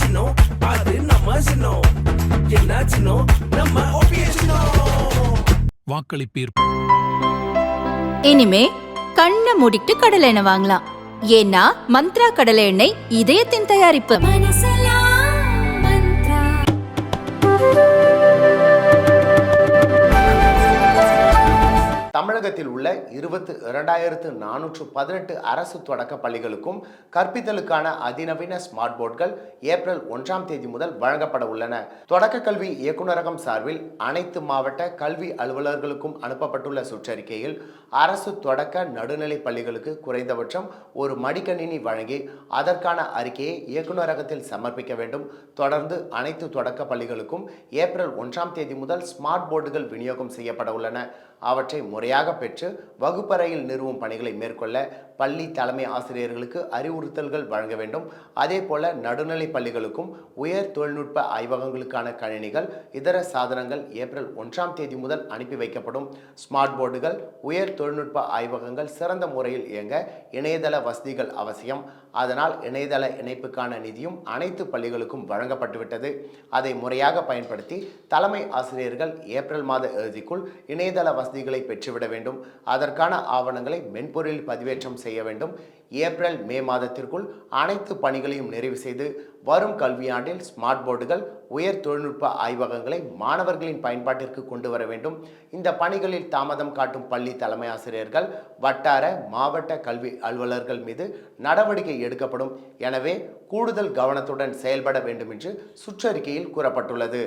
சின்னம் அது நம்ம சின்னம் என்ன சின்னம் நம்ம OPS சின்னம். வாக்களிப்பீர். இனிமே கண்ணை மூடிட்டு கடலை எண்ணெய் வாங்கலாம். ஏன்னா மந்த்ரா கடலை எண்ணெய் இதயத்தின் தயாரிப்பு. தமிழகத்தில் உள்ள 22,418 அரசு தொடக்க பள்ளிகளுக்கும் கற்பித்தலுக்கான அதிநவீன ஸ்மார்ட் போர்டுகள் ஏப்ரல் 1ஆம் தேதி முதல் வழங்கப்பட உள்ளன. தொடக்க கல்வி இயக்குநரகம் சார்பில் அனைத்து மாவட்ட கல்வி அலுவலர்களுக்கும் அனுப்பப்பட்டுள்ள சுற்றறிக்கையில் அரசு தொடக்க நடுநிலை பள்ளிகளுக்கு குறைந்தபட்சம் ஒரு மடிக்கணினி வழங்கி அதற்கான அறிக்கையை இயக்குநரகத்தில் சமர்ப்பிக்க வேண்டும். தொடர்ந்து அனைத்து தொடக்க பள்ளிகளுக்கும் ஏப்ரல் 1ஆம் தேதி முதல் ஸ்மார்ட் போர்டுகள் விநியோகம் செய்யப்பட உள்ளன. அவற்றை முறையாக பெற்று வகுப்பறையில் நிறுவும் பணிகளை மேற்கொள்ள பள்ளி தலைமை ஆசிரியர்களுக்கு அறிவுறுத்தல்கள் வழங்க வேண்டும். அதே போல நடுநிலை பள்ளிகளுக்கும் உயர் தொழில்நுட்ப ஆய்வகங்களுக்கான கணினிகள் இதர சாதனங்கள் ஏப்ரல் 1ஆம் தேதி முதல் அனுப்பி வைக்கப்படும். ஸ்மார்ட் போர்டுகள் உயர் தொழில்நுட்ப ஆய்வகங்கள் சிறந்த முறையில் இயங்க இணையதள வசதிகள் அவசியம். அதனால் இணையதள இணைப்புக்கான நிதியும் அனைத்து பள்ளிகளுக்கும் வழங்கப்பட்டுவிட்டது. அதை முறையாக பயன்படுத்தி தலைமை ஆசிரியர்கள் ஏப்ரல் மாத இறுதிக்குள் இணையதள வசதிகளை பெற்றுவிட வேண்டும். அதற்கான ஆவணங்களை மென்பொருளில் பதிவேற்றம் செய்ய வேண்டும். ஏப்ரல் மே மாதத்திற்குள் அனைத்து பணிகளையும் நிறைவு செய்து வரும் கல்வியாண்டில் ஸ்மார்ட் போர்டுகள் உயர் தொழில்நுட்ப ஆய்வகங்களை மாணவர்களின் பயன்பாட்டிற்கு கொண்டு வர வேண்டும். இந்த பணிகளில் தாமதம் காட்டும் பள்ளி தலைமை ஆசிரியர்கள் வட்டார மாவட்ட கல்வி அலுவலர்கள் மீது நடவடிக்கை எடுக்கப்படும். எனவே கூடுதல் கவனத்துடன் செயல்பட வேண்டும் என்று சுற்றறிக்கையில் கூறப்பட்டுள்ளது.